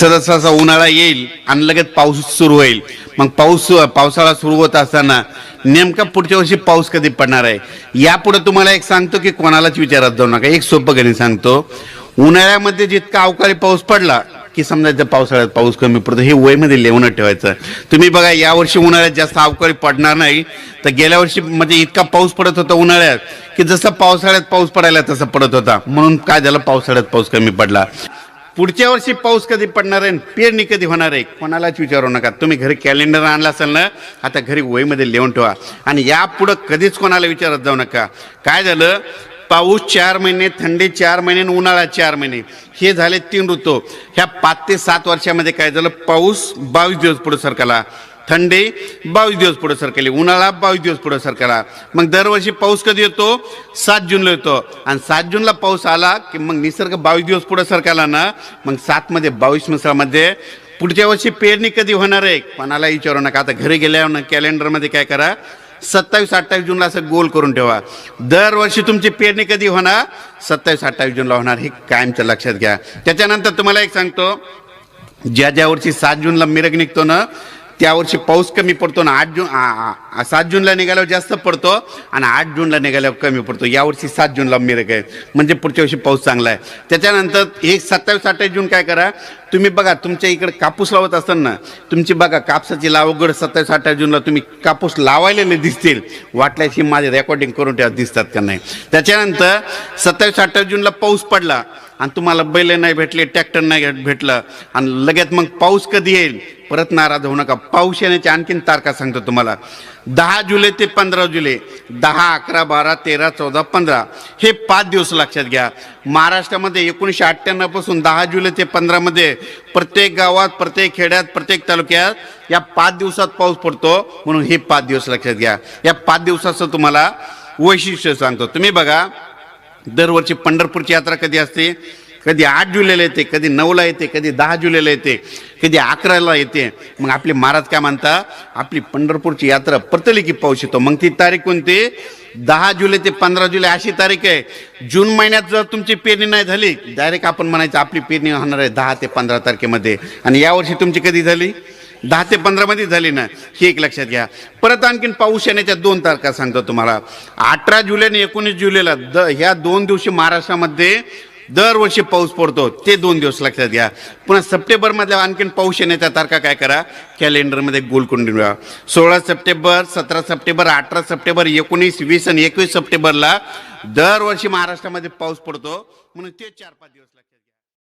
जसा उन्हाळा येईल आणि लगेच पाऊस सुरू होईल. मग पावसाळा सुरू होत असताना नेमका पुढच्या वर्षी पाऊस कधी पडणार आहे यापुढे तुम्हाला एक सांगतो की कोणालाच विचारत जाऊ नका. एक सोपं गणित सांगतो. उन्हाळ्यामध्ये जितका अवकाळी पाऊस पडला की समजायचं पावसाळ्यात पाऊस कमी पडतो, हे वयमध्ये लिहून ठेवायचं. तुम्ही बघा यावर्षी उन्हाळ्यात जास्त अवकाळी पडणार नाही, तर गेल्या वर्षी म्हणजे इतका पाऊस पडत होता उन्हाळ्यात की जसं पावसाळ्यात पाऊस पडायला तसं पडत होता. म्हणून काय झालं, पावसाळ्यात पाऊस कमी पडला. पुढच्या वर्षी पाऊस कधी पडणार आहे, पेरणी कधी होणार आहे, कोणालाच विचारू नका. तुम्ही घरी कॅलेंडर आणला असेल ना, आता घरी वहीमध्ये लिहून ठेवा आणि यापुढं कधीच कोणाला विचारत जाऊ नका. काय झालं, पाऊस 4 महिने, थंडी 4 महिने, उन्हाळा 4 महिने, हे झाले 3 ऋतू. ह्या 5 ते 7 वर्षामध्ये काय झालं, पाऊस 22 दिवस पुढे सरकला, थंडी 22 दिवस पुढे सरकली, उन्हाळा 22 दिवस पुढे सरकला. मग दरवर्षी पाऊस कधी येतो, 7 जूनला येतो. आणि 7 जूनला पाऊस आला की मग निसर्ग 22 दिवस पुढे सरकला ना, मग 7 मध्ये 22 मिसळमध्ये पुढच्या वर्षी पेरणी कधी होणार आहे कोणाला विचारू नका. आता घरी गेल्यावर कॅलेंडरमध्ये काय करा, 27-28 जूनला असं गोल करून ठेवा. दरवर्षी तुमची पेरणी कधी होणार, 27-28 जूनला होणार, हे कायमचं लक्षात घ्या. त्याच्यानंतर तुम्हाला एक सांगतो, ज्या वर्षी 7 जूनला मिरग निघतो ना, त्या वर्षी पाऊस कमी पडतो ना. 7 जूनला निघाल्यावर जास्त पडतो आणि 8 जूनला निघाल्यावर कमी पडतो. यावर्षी 7 जूनला मिरग आहे, म्हणजे पुढच्या वर्षी पाऊस चांगला आहे. त्याच्यानंतर हे 27-28 जून काय करा, तुम्ही बघा तुमच्या इकडे कापूस लावत असताना तुमची बघा कापसाची लागवड 27-28 जूनला तुम्ही कापूस लावायलेले दिसतील, वाटल्याशी माझे रेकॉर्डिंग करून ठेवा दिसतात का नाही. त्याच्यानंतर 27-28 जूनला पाऊस पडला आणि तुम्हाला बैल नाही भेटले, ट्रॅक्टर नाही भेटलं आणि लगेच मग पाऊस कधी येईल, परत नाराज होऊ नका. पाऊस येण्याची आणखीन तारखा सांगतो तुम्हाला. 10 जुलै ते 15 जुलै, 10, 11, 12, 13, 14, 15 हे 5 दिवस लक्षात घ्या. महाराष्ट्रामध्ये 1998 पासून 10 जुलै ते 15 मध्ये प्रत्येक गावात, प्रत्येक खेड्यात, प्रत्येक तालुक्यात या 5 दिवसात पाऊस पडतो. म्हणून हे 5 दिवस लक्षात घ्या. या 5 दिवसाचं तुम्हाला वैशिष्ट्य सांगतो. तुम्ही बघा दरवर्षी पंढरपूरची यात्रा कधी असते, कधी 8 जुलैला येते, कधी 9ला येते, कधी 10 जुलैला येते, कधी 11ला येते. मग आपले महाराज काय म्हणतात, आपली पंढरपूरची यात्रा परतली की पाऊस येतो. मग ती तारीख कोणती, 10 जुलै ते 15 जुलै अशी तारीख आहे. जून महिन्यात जर तुमची पेरणी नाही झाली, डायरेक्ट आपण म्हणायचं आपली पेरणी होणार आहे 10 ते 15 तारखेमध्ये. आणि यावर्षी तुमची कधी झाली, 10 ते 15 मध्ये झाली ना, हे एक लक्षात घ्या. परत आणखीन पाऊस येण्याच्या 2 तारखा सांगतो तुम्हाला. 18 जुलै आणि 19 जुलैला ह्या 2 दिवशी महाराष्ट्रामध्ये दरवर्षी पाऊस पडतो. ते 2 दिवस लक्षात घ्या. पुन्हा सप्टेंबरमध्ये आणखीन पाऊस येण्याच्या तारखा काय करा, कॅलेंडरमध्ये गोल करून ठेवा. 16 सप्टेंबर, 17 सप्टेंबर, 18 सप्टेंबर, 19, 20 आणि 21 सप्टेंबरला दरवर्षी महाराष्ट्रामध्ये पाऊस पडतो. म्हणून ते 4-5 दिवस